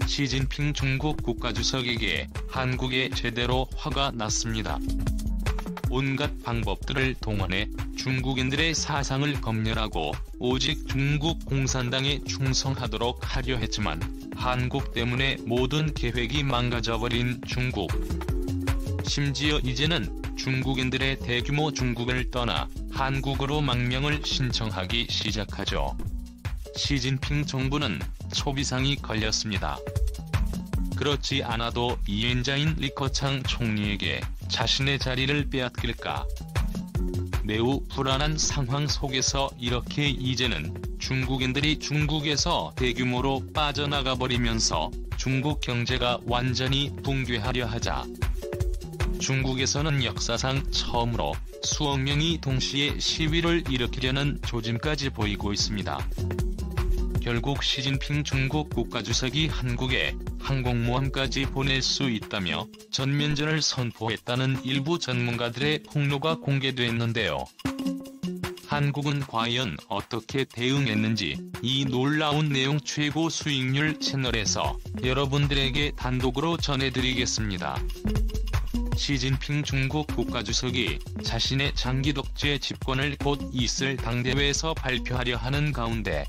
시진핑 중국 국가주석에게 한국에 제대로 화가 났습니다. 온갖 방법들을 동원해 중국인들의 사상을 검열하고 오직 중국 공산당에 충성하도록 하려 했지만 한국 때문에 모든 계획이 망가져버린 중국. 심지어 이제는 중국인들의 대규모 중국을 떠나 한국으로 망명을 신청하기 시작하죠. 시진핑 정부는 초비상이 걸렸습니다. 그렇지 않아도 이인자인 리커창 총리에게 자신의 자리를 빼앗길까? 매우 불안한 상황 속에서 이렇게 이제는 중국인들이 중국에서 대규모로 빠져나가 버리면서 중국 경제가 완전히 붕괴하려 하자 중국에서는 역사상 처음으로 수억 명이 동시에 시위를 일으키려는 조짐까지 보이고 있습니다. 결국 시진핑 중국 국가주석이 한국에 항공모함까지 보낼 수 있다며 전면전을 선포했다는 일부 전문가들의 폭로가 공개됐는데요. 한국은 과연 어떻게 대응했는지 이 놀라운 내용 최고 수익률 채널에서 여러분들에게 단독으로 전해드리겠습니다. 시진핑 중국 국가주석이 자신의 장기 독재 집권을 곧 있을 당대회에서 발표하려 하는 가운데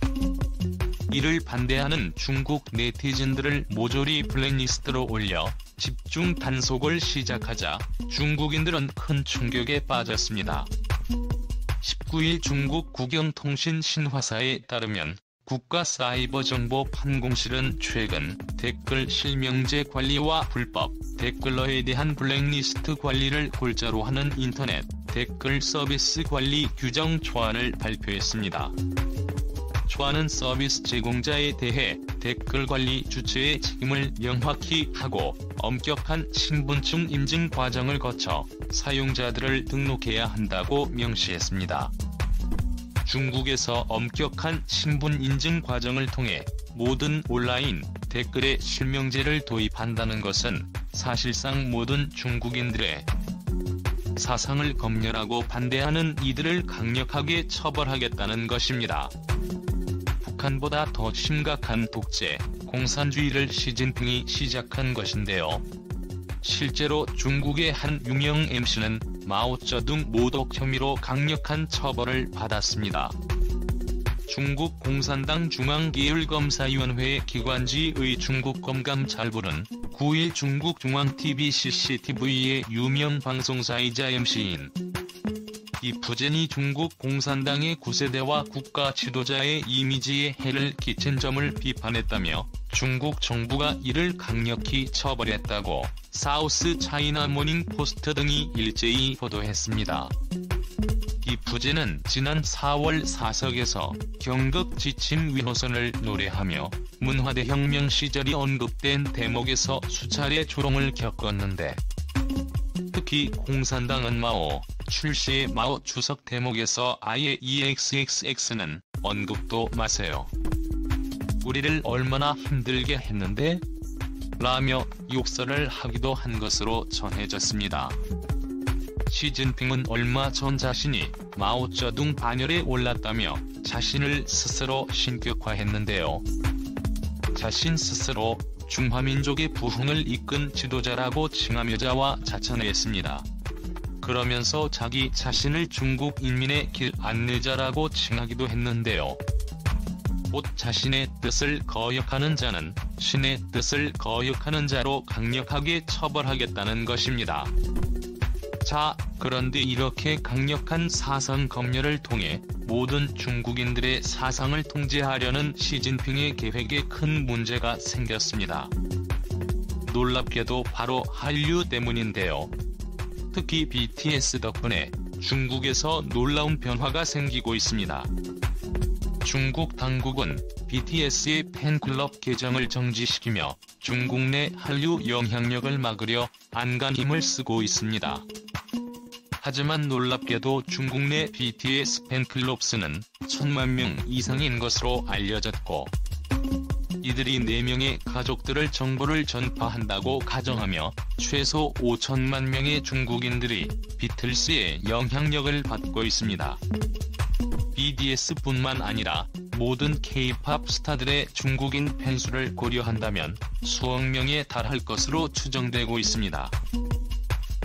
이를 반대하는 중국 네티즌들을 모조리 블랙리스트로 올려 집중 단속을 시작하자 중국인들은 큰 충격에 빠졌습니다. 19일 중국 국영통신 신화사에 따르면 국가사이버정보판공실은 최근 댓글 실명제 관리와 불법 댓글러에 대한 블랙리스트 관리를 골자로 하는 인터넷 댓글 서비스 관리 규정 초안을 발표했습니다. 초안은 서비스 제공자에 대해 댓글 관리 주체의 책임을 명확히 하고 엄격한 신분증 인증 과정을 거쳐 사용자들을 등록해야 한다고 명시했습니다. 중국에서 엄격한 신분 인증 과정을 통해 모든 온라인 댓글에 실명제를 도입한다는 것은 사실상 모든 중국인들의 사상을 검열하고 반대하는 이들을 강력하게 처벌하겠다는 것입니다. 북한보다 더 심각한 독재, 공산주의를 시진핑이 시작한 것인데요. 실제로 중국의 한 유명 MC는 마오쩌둥 모독 혐의로 강력한 처벌을 받았습니다. 중국 공산당 중앙계율검사위원회 기관지의 중국검감잘부는 9일 중국 중앙TV CCTV의 유명 방송사이자 MC인 이푸젠이 중국 공산당의 구세대와 국가 지도자의 이미지에 해를 끼친 점을 비판했다며 중국 정부가 이를 강력히 처벌했다고 사우스 차이나 모닝 포스트 등이 일제히 보도했습니다. 이푸젠은 지난 4월 사석에서 경극 지침 위호선을 노래하며 문화대혁명 시절이 언급된 대목에서 수차례 조롱을 겪었는데 특히 공산당은 마오 출시의 마오 주석 대목에서 아예 EXXX는 언급도 마세요. 우리를 얼마나 힘들게 했는데? 라며 욕설을 하기도 한 것으로 전해졌습니다. 시진핑은 얼마 전 자신이 마오쩌둥 반열에 올랐다며 자신을 스스로 신격화했는데요. 자신 스스로 중화민족의 부흥을 이끈 지도자라고 칭하며자와 자천했습니다. 그러면서 자기 자신을 중국 인민의 길 안내자라고 칭하기도 했는데요. 곧 자신의 뜻을 거역하는 자는 신의 뜻을 거역하는 자로 강력하게 처벌하겠다는 것입니다. 자, 그런데 이렇게 강력한 사상 검열을 통해 모든 중국인들의 사상을 통제하려는 시진핑의 계획에 큰 문제가 생겼습니다. 놀랍게도 바로 한류 때문인데요. 특히 BTS 덕분에 중국에서 놀라운 변화가 생기고 있습니다. 중국 당국은 BTS의 팬클럽 계정을 정지시키며 중국 내 한류 영향력을 막으려 안간힘을 쓰고 있습니다. 하지만 놀랍게도 중국 내 BTS 팬클럽 수는 1000만 명 이상인 것으로 알려졌고 이들이 4명의 가족들을 정보를 전파한다고 가정하며 최소 5천만 명의 중국인들이 비틀스의 영향력을 받고 있습니다. BTS뿐만 아니라 모든 K-팝 스타들의 중국인 팬수를 고려한다면 수억 명에 달할 것으로 추정되고 있습니다.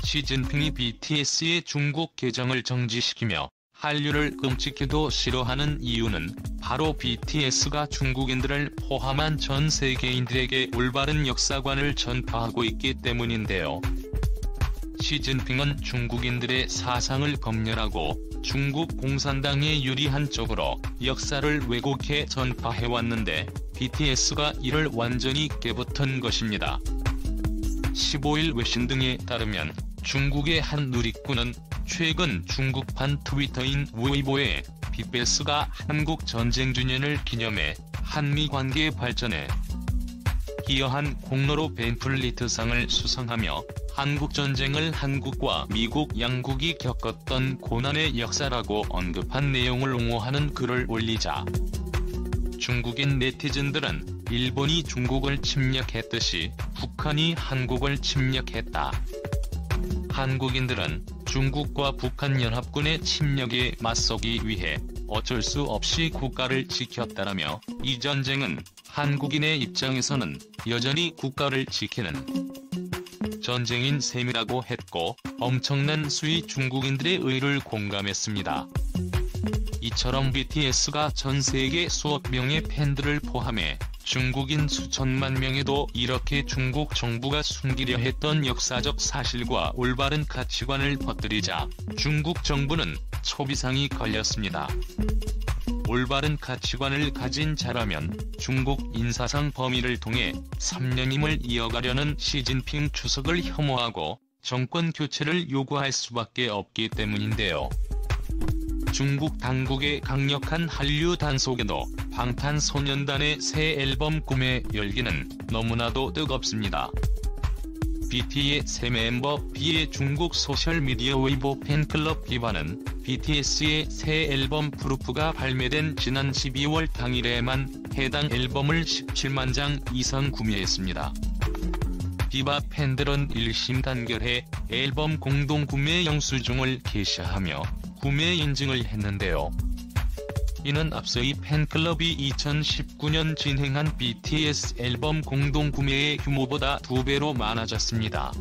시진핑이 BTS의 중국 계정을 정지시키며 한류를 끔찍히도 싫어하는 이유는 바로 BTS가 중국인들을 포함한 전 세계인들에게 올바른 역사관을 전파하고 있기 때문인데요. 시진핑은 중국인들의 사상을 검열하고 중국 공산당에 유리한 쪽으로 역사를 왜곡해 전파해왔는데 BTS가 이를 완전히 깨부탄 것입니다. 15일 외신 등에 따르면 중국의 한 누리꾼은 최근 중국판 트위터인 웨이보에 BTS가 한국 전쟁 주년을 기념해 한미 관계 발전에 기여한 공로로 벤플리트상을 수상하며 한국전쟁을 한국과 미국 양국이 겪었던 고난의 역사라고 언급한 내용을 옹호하는 글을 올리자 중국인 네티즌들은 일본이 중국을 침략했듯이 북한이 한국을 침략했다. 한국인들은 중국과 북한 연합군의 침략에 맞서기 위해 어쩔 수 없이 국가를 지켰다라며 이 전쟁은 한국인의 입장에서는 여전히 국가를 지키는 전쟁인 셈이라고 했고 엄청난 수의 중국인들의 의를 공감했습니다. 이처럼 BTS가 전 세계 수억 명의 팬들을 포함해 중국인 수천만 명에도 이렇게 중국 정부가 숨기려 했던 역사적 사실과 올바른 가치관을 퍼뜨리자 중국 정부는 초비상이 걸렸습니다. 올바른 가치관을 가진 자라면 중국 인사상 범위를 통해 3년임을 이어가려는 시진핑 주석을 혐오하고 정권 교체를 요구할 수밖에 없기 때문인데요. 중국 당국의 강력한 한류 단속에도 방탄소년단의 새 앨범 구매 열기는 너무나도 뜨겁습니다. BT의 새 멤버 B의 중국 소셜미디어 웨이보 팬클럽 비바는 BTS의 새 앨범 프루프가 발매된 지난 12월 당일에만 해당 앨범을 17만 장 이상 구매했습니다. 비바 팬들은 일심단결해 앨범 공동 구매 영수증을 게시하며 구매 인증을 했는데요. 이는 앞서 이 팬클럽이 2019년 진행한 BTS 앨범 공동 구매의 규모보다 2배로 많아졌습니다.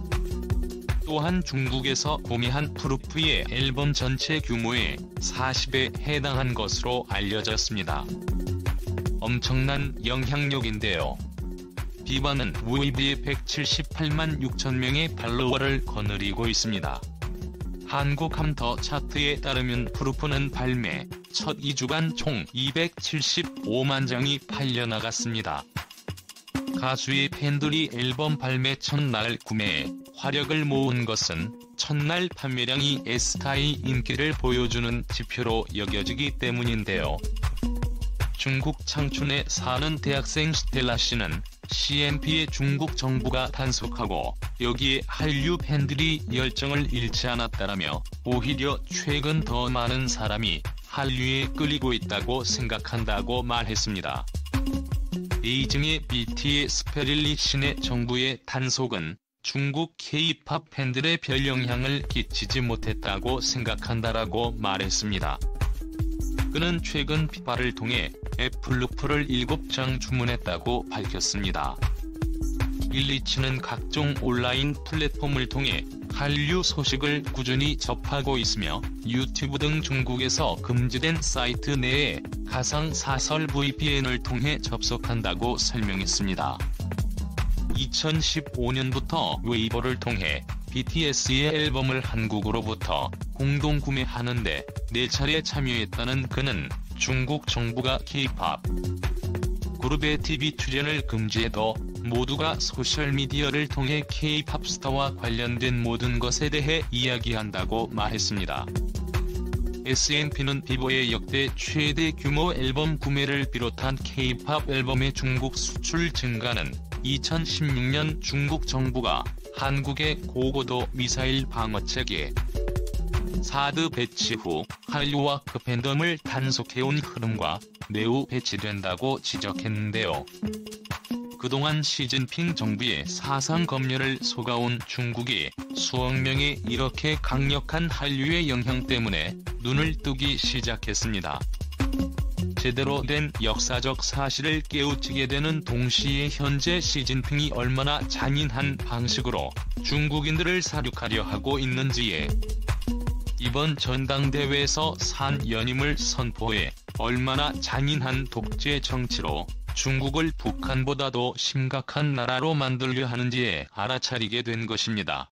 또한 중국에서 구매한 프루프의 앨범 전체 규모의 40에 해당한 것으로 알려졌습니다. 엄청난 영향력인데요. 비바는 웨이브에 178만 6천 명의 팔로워를 거느리고 있습니다. 한국 함터 차트에 따르면 프루프는 발매 첫 2주간 총 275만 장이 팔려나갔습니다. 가수의 팬들이 앨범 발매 첫날 구매에 화력을 모은 것은 첫날 판매량이 스타의 인기를 보여주는 지표로 여겨지기 때문인데요. 중국 창춘에 사는 대학생 스텔라 씨는 CNP의 중국 정부가 단속하고 여기에 한류 팬들이 열정을 잃지 않았다라며 오히려 최근 더 많은 사람이 한류에 끌리고 있다고 생각한다고 말했습니다. 베이징의 BT의 스페릴리 신의 정부의 단속은 중국 K-팝 팬들의 별 영향을 끼치지 못했다고 생각한다라고 말했습니다. 그는 최근 비바를 통해 애플루프를 7장 주문했다고 밝혔습니다. 일리치는 각종 온라인 플랫폼을 통해 한류 소식을 꾸준히 접하고 있으며 유튜브 등 중국에서 금지된 사이트 내에 가상사설 VPN을 통해 접속한다고 설명했습니다. 2015년부터 웨이보를 통해 BTS의 앨범을 한국으로부터 공동 구매하는데 4차례 참여했다는 그는 중국 정부가 K-팝 그룹의 TV 출연을 금지해도 모두가 소셜미디어를 통해 K-팝 스타와 관련된 모든 것에 대해 이야기한다고 말했습니다. SNP는 비보의 역대 최대 규모 앨범 구매를 비롯한 K-팝 앨범의 중국 수출 증가는 2016년 중국 정부가 한국의 고고도 미사일 방어체계 사드 배치 후 한류와 그 팬덤을 단속해온 흐름과 매우 배치된다고 지적했는데요. 그동안 시진핑 정부의 사상 검열을 속아온 중국이 수억 명이 이렇게 강력한 한류의 영향 때문에 눈을 뜨기 시작했습니다. 제대로 된 역사적 사실을 깨우치게 되는 동시에 현재 시진핑이 얼마나 잔인한 방식으로 중국인들을 사륙하려 하고 있는지에 이번 전당대회에서 산 연임을 선포해 얼마나 잔인한 독재 정치로 중국을 북한보다도 심각한 나라로 만들려 하는지에 알아차리게 된 것입니다.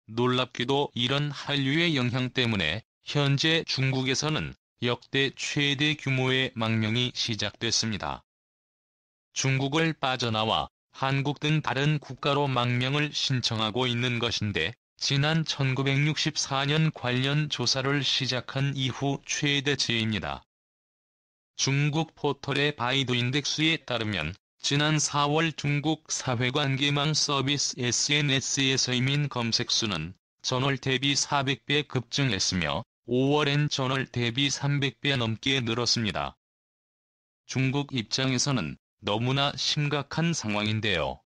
놀랍게도 이런 한류의 영향 때문에 현재 중국에서는 역대 최대 규모의 망명이 시작됐습니다. 중국을 빠져나와 한국 등 다른 국가로 망명을 신청하고 있는 것인데 지난 1964년 관련 조사를 시작한 이후 최대치입니다. 중국 포털의 바이두인덱스에 따르면 지난 4월 중국 사회관계망 서비스 SNS에서 이민 검색수는 전월 대비 400배 급증했으며 5월엔 전월 대비 300배 넘게 늘었습니다. 중국 입장에서는 너무나 심각한 상황인데요.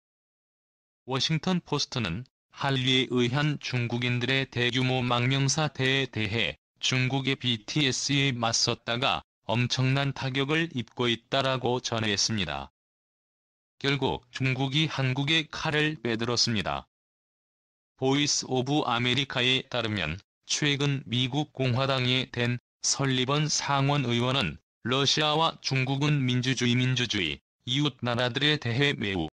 워싱턴 포스트는 한류에 의한 중국인들의 대규모 망명 사태에 대해 중국의 BTS에 맞섰다가 엄청난 타격을 입고 있다라고 전했습니다. 결국 중국이 한국의 칼을 빼들었습니다. 보이스 오브 아메리카에 따르면 최근 미국 공화당의 댄 설리번 상원 의원은 러시아와 중국은 민주주의 이웃 나라들에 대해 매우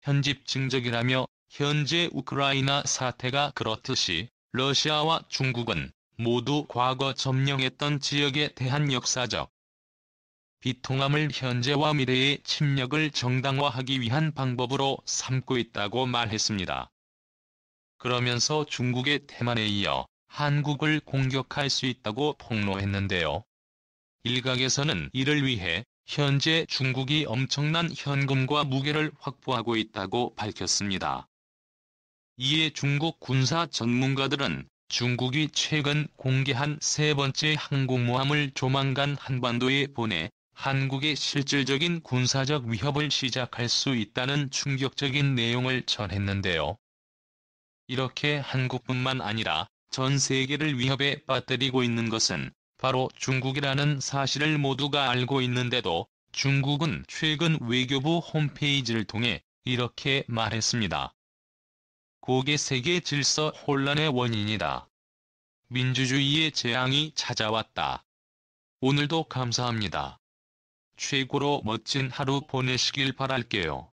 편집증적이라며 현재 우크라이나 사태가 그렇듯이 러시아와 중국은 모두 과거 점령했던 지역에 대한 역사적 비통함을 현재와 미래의 침략을 정당화하기 위한 방법으로 삼고 있다고 말했습니다. 그러면서 중국의 태만에 이어 한국을 공격할 수 있다고 폭로했는데요. 일각에서는 이를 위해 현재 중국이 엄청난 현금과 무기를 확보하고 있다고 밝혔습니다. 이에 중국 군사 전문가들은 중국이 최근 공개한 세 번째 항공모함을 조만간 한반도에 보내 한국의 실질적인 군사적 위협을 시작할 수 있다는 충격적인 내용을 전했는데요. 이렇게 한국뿐만 아니라 전 세계를 위협에 빠뜨리고 있는 것은 바로 중국이라는 사실을 모두가 알고 있는데도 중국은 최근 외교부 홈페이지를 통해 이렇게 말했습니다. 고개 세계 질서 혼란의 원인이다. 민주주의의 재앙이 찾아왔다. 오늘도 감사합니다. 최고로 멋진 하루 보내시길 바랄게요.